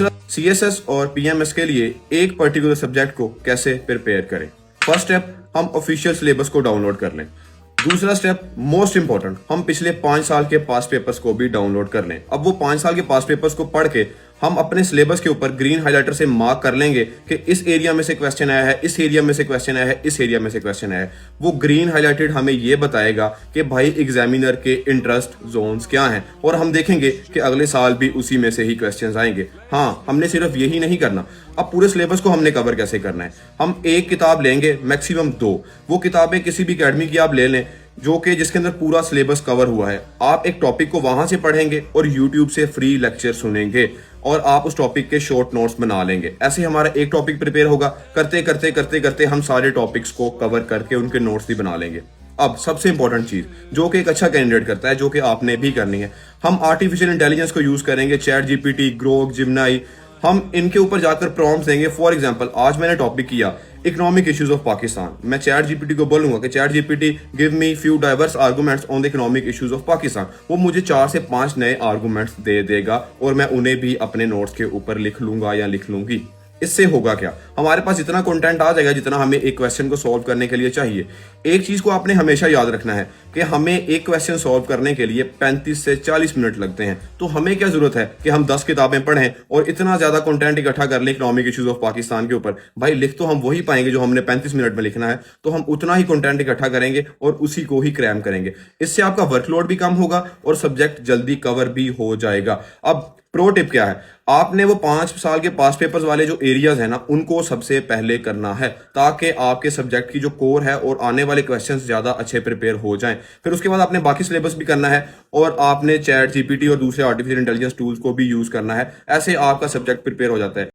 CSS और PMS के लिए एक पर्टिकुलर सब्जेक्ट को कैसे प्रिपेयर करें। फर्स्ट स्टेप, हम ऑफिशियल सिलेबस को डाउनलोड कर लें। दूसरा स्टेप मोस्ट इंपॉर्टेंट, हम पिछले 5 साल के पास्ट पेपर्स को भी डाउनलोड कर लें। अब वो 5 साल के पास्ट पेपर्स को पढ़ के हम अपने सिलेबस के ऊपर ग्रीन हाइलाइटर से मार्क कर लेंगे कि इस एरिया में से क्वेश्चन आया है, इस एरिया में से क्वेश्चन आया है, इस एरिया में से क्वेश्चन आया है। वो ग्रीन हाइलाइटेड हमें ये बताएगा कि भाई एग्जामिनर के इंटरेस्ट जोन्स क्या हैं, और हम देखेंगे कि अगले साल भी उसी में से ही क्वेश्चंस आएंगे। हाँ, हमने सिर्फ यही नहीं करना, अब पूरे सिलेबस को हमने कवर कैसे करना है। हम एक किताब लेंगे, मैक्सिमम 2। वो किताबें किसी भी अकेडमी की आप ले लें जो कि जिसके अंदर पूरा सिलेबस कवर हुआ है। आप एक टॉपिक को वहां से पढ़ेंगे और यूट्यूब से फ्री लेक्चर सुनेंगे और आप उस टॉपिक के शॉर्ट नोट्स बना लेंगे। ऐसे हमारा एक टॉपिक प्रिपेयर होगा, करते करते करते करते हम सारे टॉपिक्स को कवर करके उनके नोट्स भी बना लेंगे। अब सबसे इंपॉर्टेंट चीज जो कि एक अच्छा कैंडिडेट करता है, जो कि आपने भी करनी है, हम आर्टिफिशियल इंटेलिजेंस को यूज करेंगे। चैट जीपीटी, ग्रोक, जिमनाई, हम इनके ऊपर जाकर प्रॉम्प्ट्स देंगे। फॉर एग्जांपल, आज मैंने टॉपिक किया इकोनॉमिक इश्यूज ऑफ पाकिस्तान। मैं चैट जीपीटी को बोलूंगा कि chat GPT give me few diverse arguments on the economic issues of Pakistan. वो मुझे 4 से 5 नए आर्गुमेंट्स दे देगा और मैं उन्हें भी अपने नोट्स के ऊपर लिख लूंगा या लिख लूंगी। इससे होगा क्या, हमारे पास इतना कंटेंट आ जाएगा जितना हमें एक क्वेश्चन को सॉल्व करने के लिए चाहिए। एक चीज को आपने हमेशा याद रखना है कि हमें एक क्वेश्चन सॉल्व करने के लिए 35 से 40 मिनट लगते हैं। तो हमें क्या जरूरत है कि हम 10 किताबें पढ़ें और इतना ज्यादा कंटेंट इकट्ठा कर लें इकोनॉमिक इश्यूज ऑफ पाकिस्तान के ऊपर। भाई लिख तो हम वही पाएंगे जो हमने 35 मिनट में लिखना है, तो हम उतना ही कंटेंट इकट्ठा करेंगे और उसी को ही क्रैम करेंगे। इससे आपका वर्कलोड भी कम होगा और सब्जेक्ट जल्दी कवर भी हो जाएगा। अब प्रो टिप क्या है, आपने वो 5 साल के पास पेपर्स वाले जो एरियाज है ना, उनको सबसे पहले करना है ताकि आपके सब्जेक्ट की जो कोर है और आने वाले क्वेश्चंस ज्यादा अच्छे प्रिपेयर हो जाएं। फिर उसके बाद आपने बाकी सिलेबस भी करना है और आपने चैट जीपीटी और दूसरे आर्टिफिशियल इंटेलिजेंस टूल्स को भी यूज करना है। ऐसे आपका सब्जेक्ट प्रिपेयर हो जाता है।